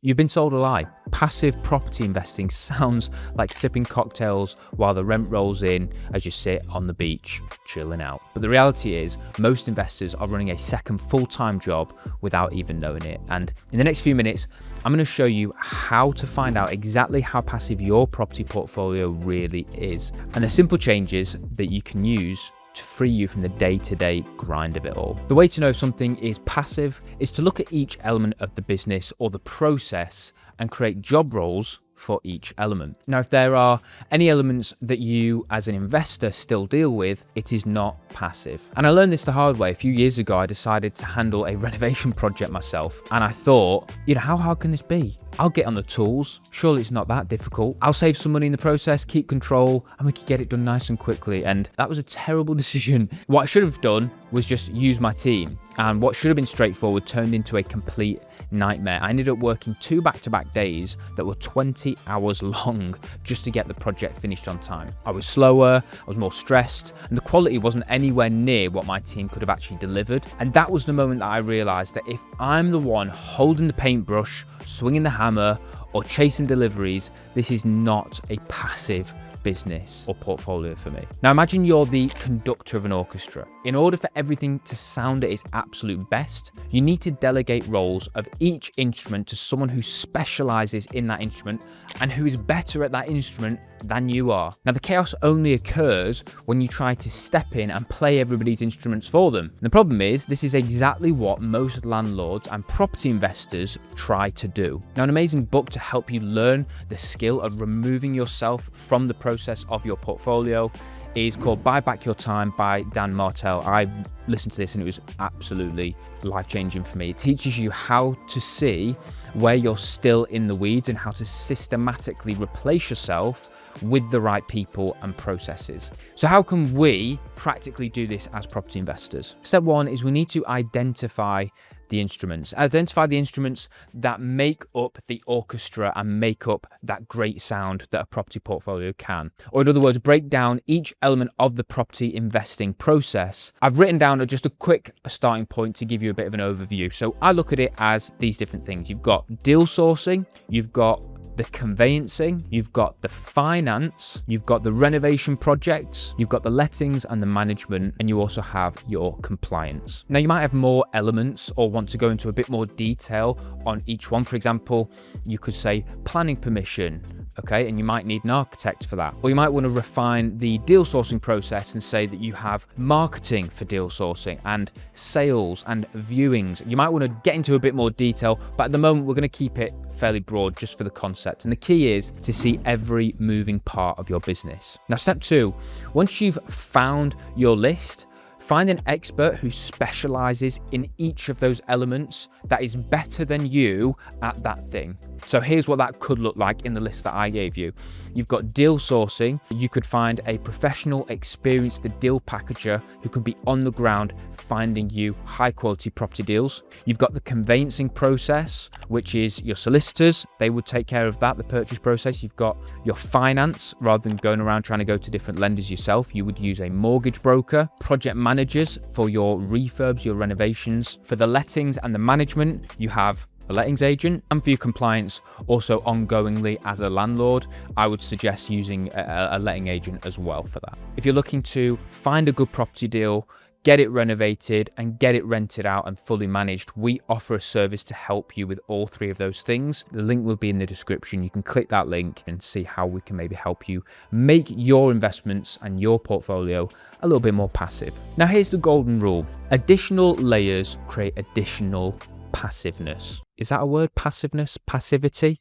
You've been sold a lie. Passive property investing sounds like sipping cocktails while the rent rolls in as you sit on the beach, chilling out. But the reality is, most investors are running a second full-time job without even knowing it. And in the next few minutes, I'm going to show you how to find out exactly how passive your property portfolio really is, and the simple changes that you can use to free you from the day-to-day grind of it all. The way to know if something is passive is to look at each element of the business or the process and create job roles for each element. Now, if there are any elements that you as an investor still deal with, it is not passive. And I learned this the hard way. A few years ago, I decided to handle a renovation project myself. And I thought, how hard can this be? I'll get on the tools. Surely it's not that difficult. I'll save some money in the process, keep control, and we can get it done nice and quickly. And that was a terrible decision. What I should have done was just use my team. And what should have been straightforward turned into a complete nightmare. I ended up working 2 back-to-back days that were 20 hours long just to get the project finished on time. I was slower, I was more stressed, and the quality wasn't anywhere near what my team could have actually delivered. And that was the moment that I realized that if I'm the one holding the paintbrush, swinging the hammer, or chasing deliveries, this is not a passive business or portfolio for me. Now imagine you're the conductor of an orchestra. In order for everything to sound at its absolute best, you need to delegate roles of each instrument to someone who specializes in that instrument and who is better at that instrument than you are. Now the chaos only occurs when you try to step in and play everybody's instruments for them. And the problem is, this is exactly what most landlords and property investors try to do. Now, an amazing book to help you learn the skill of removing yourself from the process of your portfolio is called Buy Back Your Time by Dan Martell. I listened to this and it was absolutely life-changing for me. It teaches you how to see where you're still in the weeds and how to systematically replace yourself with the right people and processes. So how can we practically do this as property investors? Step one is we need to identify the instruments. Identify the instruments that make up the orchestra and make up that great sound that a property portfolio can. Or in other words, break down each element of the property investing process. I've written down just a quick starting point to give you a bit of an overview. So I look at it as these different things. You've got deal sourcing, you've got the conveyancing, you've got the finance, you've got the renovation projects, you've got the lettings and the management, and you also have your compliance. Now, you might have more elements or want to go into a bit more detail on each one. For example, you could say planning permission, okay, and you might need an architect for that. Or you might want to refine the deal sourcing process and say that you have marketing for deal sourcing and sales and viewings. You might want to get into a bit more detail, but at the moment we're going to keep it fairly broad just for the concept. And the key is to see every moving part of your business. Now, step two, once you've found your list, find an expert who specializes in each of those elements that is better than you at that thing. So here's what that could look like in the list that I gave you. You've got deal sourcing. You could find a professional, experienced deal packager who could be on the ground finding you high quality property deals. You've got the conveyancing process, which is your solicitors. They would take care of that, the purchase process. You've got your finance. Rather than going around trying to go to different lenders yourself, you would use a mortgage broker. Project managers for your refurbs, your renovations. For the lettings and the management, you have a lettings agent. And for your compliance, also ongoingly as a landlord, I would suggest using a letting agent as well for that. If you're looking to find a good property deal, get it renovated and get it rented out and fully managed, we offer a service to help you with all three of those things. The link will be in the description. You can click that link and see how we can maybe help you make your investments and your portfolio a little bit more passive. Now, here's the golden rule. Additional layers create additional passiveness. Is that a word? Passiveness? Passivity?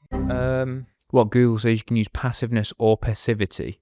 What Google says you can use passiveness or passivity.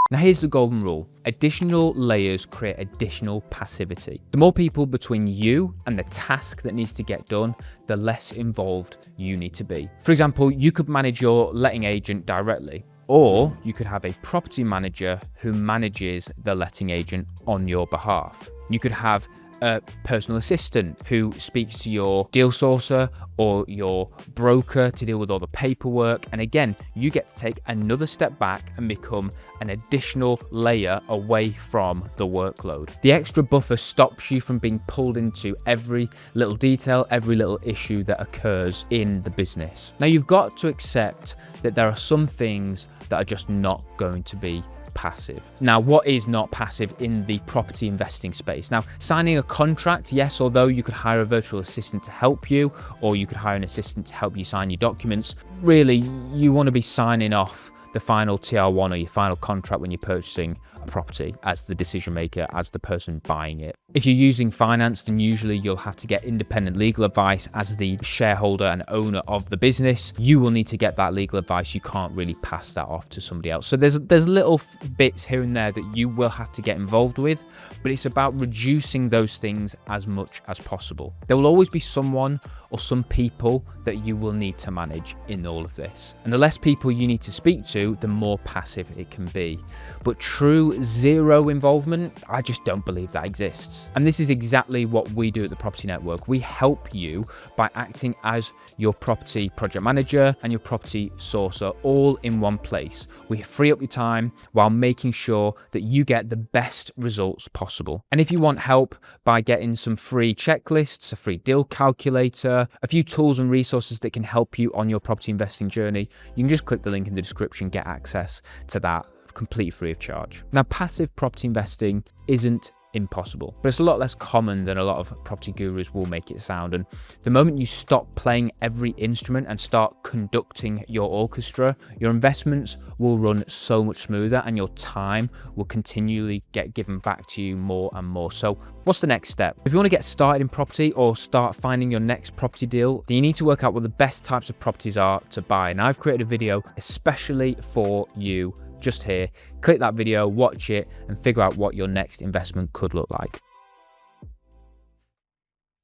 Now, here's the golden rule. Additional layers create additional passivity. The more people between you and the task that needs to get done, the less involved you need to be. For example, you could manage your letting agent directly, or you could have a property manager who manages the letting agent on your behalf. You could have a personal assistant who speaks to your deal sourcer or your broker to deal with all the paperwork. And again, you get to take another step back and become an additional layer away from the workload. The extra buffer stops you from being pulled into every little detail, every little issue that occurs in the business. Now, you've got to accept that there are some things that are just not going to be passive. Now, what is not passive in the property investing space? Now, signing a contract, yes, although you could hire a virtual assistant to help you, or you could hire an assistant to help you sign your documents, really, you want to be signing off the final TR1 or your final contract when you're purchasing a property as the decision maker, as the person buying it. If you're using finance, then usually you'll have to get independent legal advice as the shareholder and owner of the business. You will need to get that legal advice. You can't really pass that off to somebody else. So there's little bits here and there that you will have to get involved with, but it's about reducing those things as much as possible. There will always be someone or some people that you will need to manage in all of this. And the less people you need to speak to, the more passive it can be. But true zero involvement, I just don't believe that exists. And this is exactly what we do at the Property Network. We help you by acting as your property project manager and your property sourcer all in one place. We free up your time while making sure that you get the best results possible. And if you want help by getting some free checklists, a free deal calculator, a few tools and resources that can help you on your property investing journey, you can just click the link in the description, get access to that completely free of charge. Now, passive property investing isn't impossible, but it's a lot less common than a lot of property gurus will make it sound. And the moment you stop playing every instrument and start conducting your orchestra, your investments will run so much smoother and your time will continually get given back to you more and more. So what's the next step? If you want to get started in property or start finding your next property deal, then you need to work out what the best types of properties are to buy. And I've created a video especially for you just here. Click that video, watch it, and figure out what your next investment could look like.